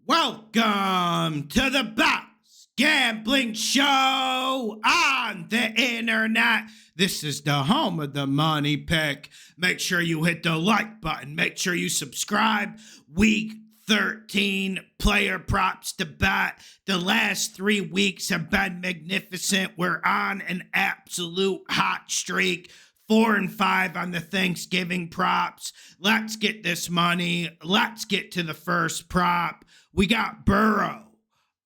Welcome to the best gambling show on the internet. This is the home of the money pick. Make sure you hit the like button. Make sure you subscribe. Week 13 player props to bet. The last 3 weeks have been magnificent. We're on an absolute hot streak. 4 and 5 on the Thanksgiving props. Let's get this money. Let's get to the first prop. We got Burrow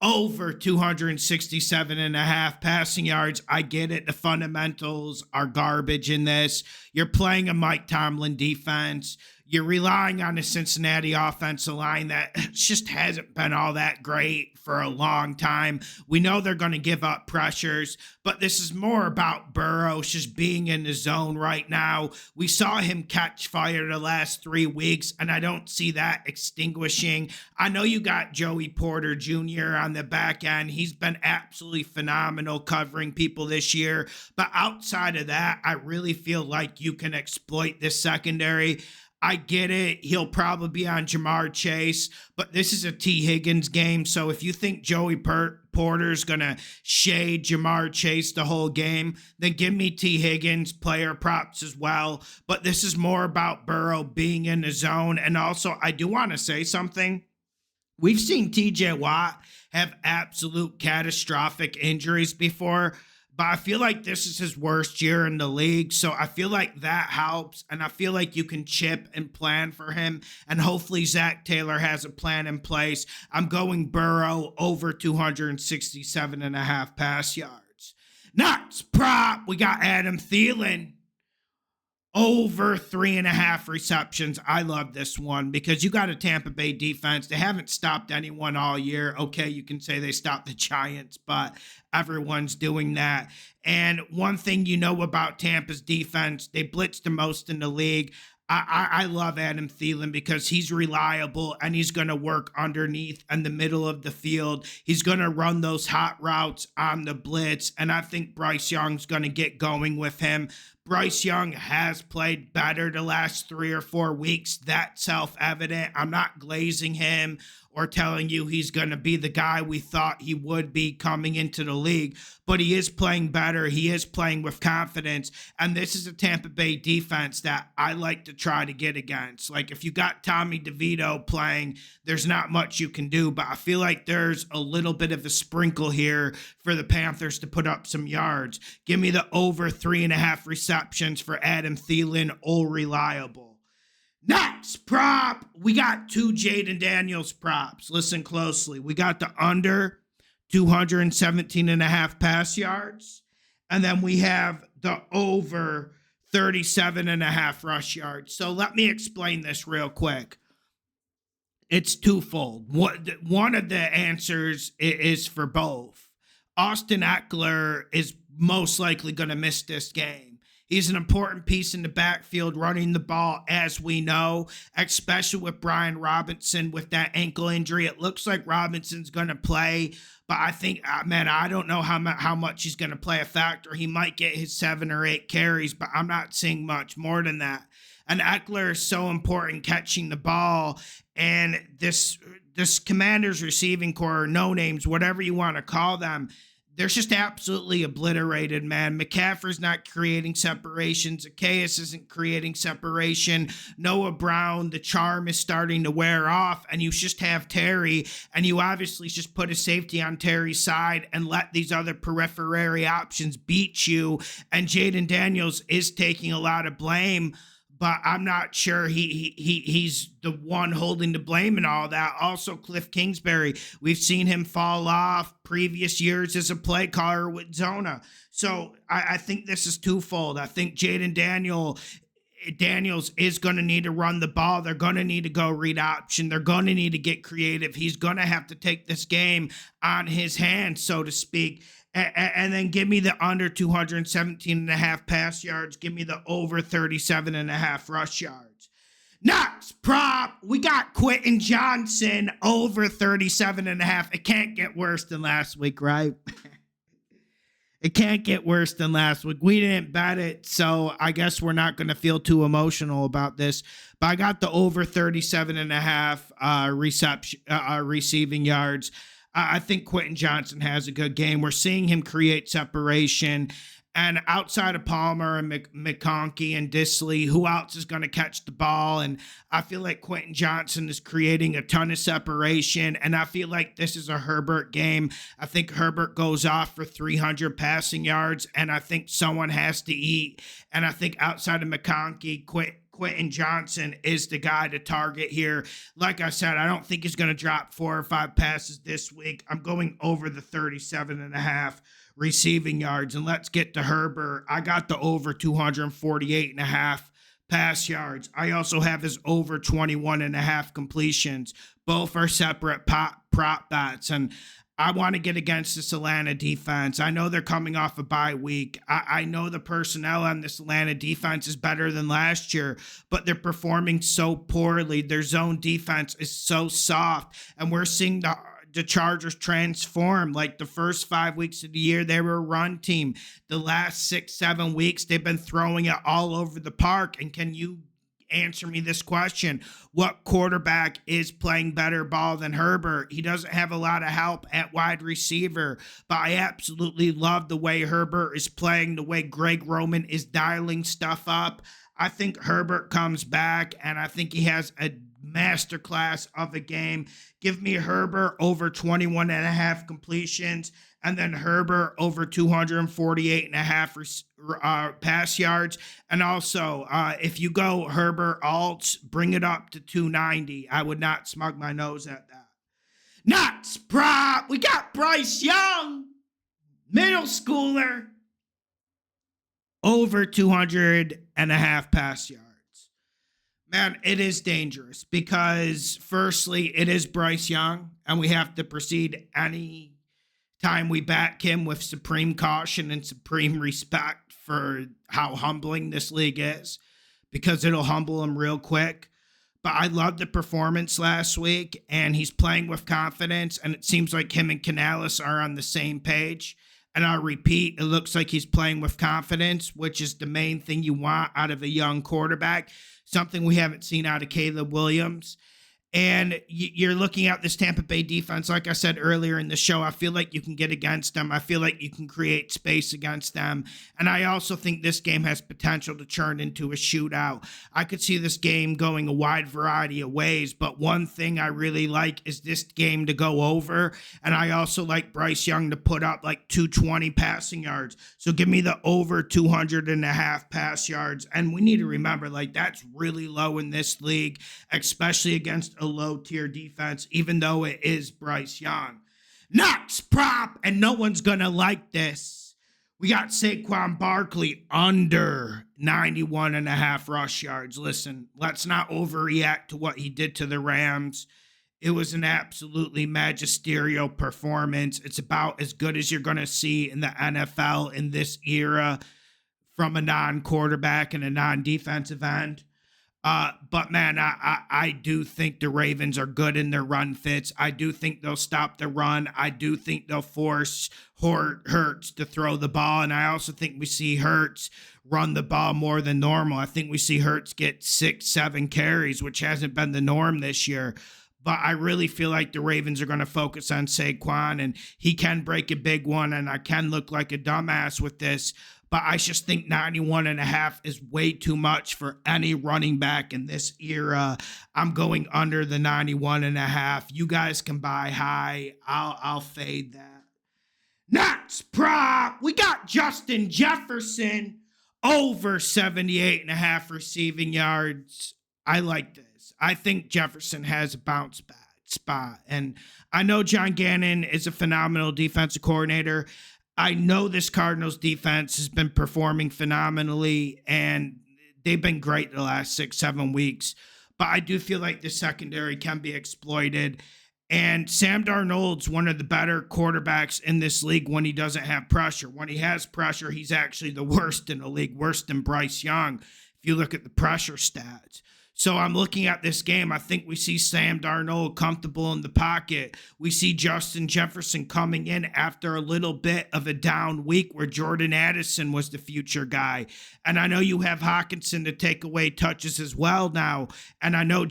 over 267.5 passing yards. I get it. The fundamentals are garbage in this. You're playing a Mike Tomlin defense. You're relying on a Cincinnati offensive line that just hasn't been all that great for a long time. We know they're going to give up pressures, but this is more about Burrow just being in the zone right now. We saw him catch fire the last 3 weeks, and I don't see that extinguishing. I know you got Joey Porter Jr. on the back end. He's been absolutely phenomenal covering people this year, but outside of that, I really feel like you can exploit this secondary. I get it. He'll probably be on Jamar Chase, but this is a T. Higgins game. So if you think Joey Porter's going to shade Jamar Chase the whole game, then give me T. Higgins player props as well. But this is more about Burrow being in the zone. And also, I do want to say something. We've seen TJ Watt have absolute catastrophic injuries before, but I feel like this is his worst year in the league. So I feel like that helps. And I feel like you can chip and plan for him. And hopefully Zach Taylor has a plan in place. I'm going Burrow over 267.5 pass yards. Next prop, we got Adam Thielen over 3.5 receptions. I love this one because you got a Tampa Bay defense. They haven't stopped anyone all year. Okay, you can say they stopped the Giants, but everyone's doing that. And one thing you know about Tampa's defense, they blitz the most in the league. I love Adam Thielen because he's reliable and he's going to work underneath in the middle of the field. He's going to run those hot routes on the blitz, and I think Bryce Young's going to get going with him. Bryce Young has played better the last 3 or 4 weeks. That's self-evident. I'm not glazing him or telling you he's going to be the guy we thought he would be coming into the league, but he is playing better. He is playing with confidence, and this is a Tampa Bay defense that I like to try to get against. Like, if you got Tommy DeVito playing, there's not much you can do, but I feel like there's a little bit of a sprinkle here for the Panthers to put up some yards. Give me the over 3.5 receptions for Adam Thielen, all reliable. Next prop, we got 2 Jayden Daniels props. Listen closely. We got the under 217.5 pass yards, and then we have the over 37.5 rush yards. So let me explain this real quick. It's twofold. One of the answers is for both. Austin Eckler is most likely going to miss this game. He's an important piece in the backfield running the ball, as we know, especially with Brian Robinson with that ankle injury. It looks like Robinson's going to play, but I think, I don't know how much he's going to play a factor. He might get his 7 or 8 carries, but I'm not seeing much more than that. And Eckler is so important catching the ball, and this Commanders receiving core, no names, whatever you want to call them, they're just absolutely obliterated, man. McCaffrey's not creating separation. Zacchaeus isn't creating separation. Noah Brown, the charm is starting to wear off, and you just have Terry, and you obviously just put a safety on Terry's side and let these other periphery options beat you. And Jayden Daniels is taking a lot of blame, but I'm not sure he's the one holding the blame and all that. Also, Cliff Kingsbury, we've seen him fall off previous years as a play caller with Zona. So I think this is twofold. I think Jayden Daniels is going to need to run the ball. They're going to need to go read option. They're going to need to get creative. He's going to have to take this game on his hands, so to speak. And then give me the under 217.5 pass yards. Give me the over 37.5 rush yards. Next prop, we got Quentin Johnston over 37.5. It can't get worse than last week, right? It can't get worse than last week. We didn't bet it, so I guess we're not going to feel too emotional about this. But I got the over 37 and a half receiving yards. I think Quentin Johnston has a good game. We're seeing him create separation. And outside of Palmer and McConkey and Disley, who else is going to catch the ball? And I feel like Quentin Johnston is creating a ton of separation. And I feel like this is a Herbert game. I think Herbert goes off for 300 passing yards. And I think someone has to eat. And I think outside of McConkey, Quentin Johnston is the guy to target here. Like I said, I don't think he's going to drop 4 or 5 passes this week. I'm going over the 37 and a half receiving yards. And let's get to Herbert. I got the over 248 and a half pass yards. I also have his over 21 and a half completions. Both are separate prop bets. And I want to get against this Atlanta defense. I know they're coming off a bye week. I know the personnel on this Atlanta defense is better than last year, but they're performing so poorly. Their zone defense is so soft, and we're seeing the Chargers transform. Like the first 5 weeks of the year, they were a run team. The last 6-7 weeks, they've been throwing it all over the park. And can you answer me this question? What quarterback is playing better ball than Herbert? He doesn't have a lot of help at wide receiver, but I absolutely love the way Herbert is playing, the way Greg Roman is dialing stuff up. I think Herbert comes back, and I think he has a masterclass of a game. Give me Herbert over 21 and a half completions, and then Herbert over 248 and a half pass yards. And also, if you go Herbert alts, bring it up to 290. I would not smug my nose at that. Nuts prop. We got Bryce Young, middle schooler, over 200 and a half pass yards. Man, it is dangerous because, firstly, it is Bryce Young, and we have to proceed any time we back him with supreme caution and supreme respect for how humbling this league is, because it'll humble him real quick. But I loved the performance last week, and he's playing with confidence, and it seems like him and Canales are on the same page. And I'll repeat, it looks like he's playing with confidence, which is the main thing you want out of a young quarterback, something we haven't seen out of Caleb Williams. And you're looking at this Tampa Bay defense. Like I said earlier in the show, I feel like you can get against them. I feel like you can create space against them. And I also think this game has potential to turn into a shootout. I could see this game going a wide variety of ways, but one thing I really like is this game to go over. And I also like Bryce Young to put up like 220 passing yards. So give me the over 200 and a half pass yards. And we need to remember, like, that's really low in this league, especially against a low-tier defense, even though it is Bryce Young. Nuts prop, and no one's going to like this. We got Saquon Barkley under 91 and a half rush yards. Listen, let's not overreact to what he did to the Rams. It was an absolutely magisterial performance. It's about as good as you're going to see in the NFL in this era from a non-quarterback and a non-defensive end. But man, I do think the Ravens are good in their run fits. I do think they'll stop the run. I do think they'll force Hurts to throw the ball. And I also think we see Hurts run the ball more than normal. I think we see Hurts get 6-7 carries, which hasn't been the norm this year. But I really feel like the Ravens are going to focus on Saquon, and he can break a big one, and I can look like a dumbass with this. But I just think 91 and a half is way too much for any running back in this era. I'm going under the 91 and a half. You guys can buy high. I'll fade that. Nuts prop. We got Justin Jefferson over 78 and a half receiving yards. I like this. I think Jefferson has a bounce back spot. And I know John Gannon is a phenomenal defensive coordinator. I know this Cardinals defense has been performing phenomenally, and they've been great the last 6-7 weeks. But I do feel like the secondary can be exploited. And Sam Darnold's one of the better quarterbacks in this league when he doesn't have pressure. When he has pressure, he's actually the worst in the league, worse than Bryce Young, if you look at the pressure stats. So I'm looking at this game. I think we see Sam Darnold comfortable in the pocket. We see Justin Jefferson coming in after a little bit of a down week where Jordan Addison was the future guy. And I know you have Hawkinson to take away touches as well now. And I know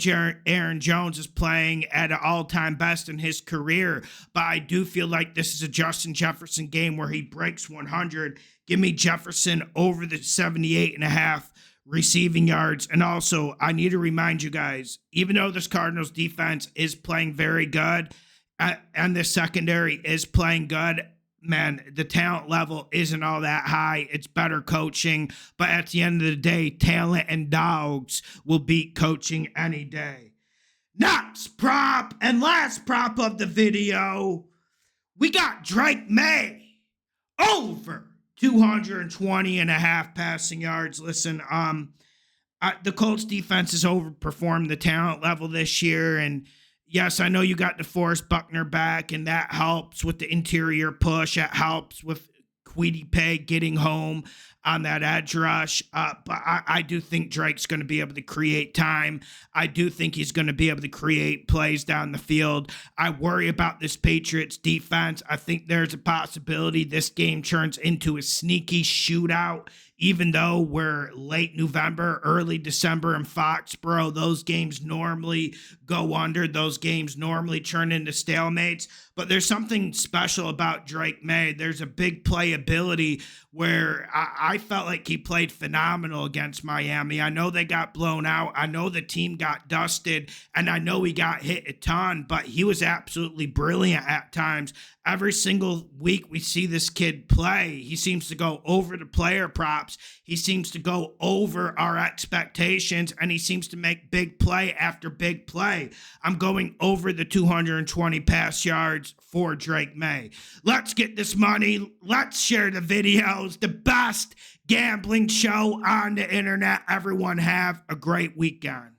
Aaron Jones is playing at an all-time best in his career. But I do feel like this is a Justin Jefferson game where he breaks 100. Give me Jefferson over the 78.5 receiving yards. And also, I need to remind you guys, even though this Cardinals defense is playing very good and the secondary is playing good, man, the talent level isn't all that high. It's better coaching. But at the end of the day, talent and dogs will beat coaching any day. Next prop and last prop of the video, we got Drake Maye over 220.5 passing yards. Listen, the Colts defense has overperformed the talent level this year. And yes, I know you got DeForest Buckner back, and that helps with the interior push. That helps with Kwity Paye getting home on that edge rush. But I do think Drake's going to be able to create time. I do think he's going to be able to create plays down the field. I worry about this Patriots defense. I think there's a possibility this game turns into a sneaky shootout, even though we're late November, early December in Foxborough. Those games normally go under. Those games normally turn into stalemates. But there's something special about Drake Maye. There's a big playability where I felt like he played phenomenal against Miami. I know they got blown out. I know the team got dusted, and I know he got hit a ton, but he was absolutely brilliant at times. Every single week we see this kid play, he seems to go over the player props. He seems to go over our expectations, and he seems to make big play after big play. I'm going over the 220 pass yards for Drake Maye. Let's get this money. Let's share the videos. The best gambling show on the internet. Everyone have a great weekend.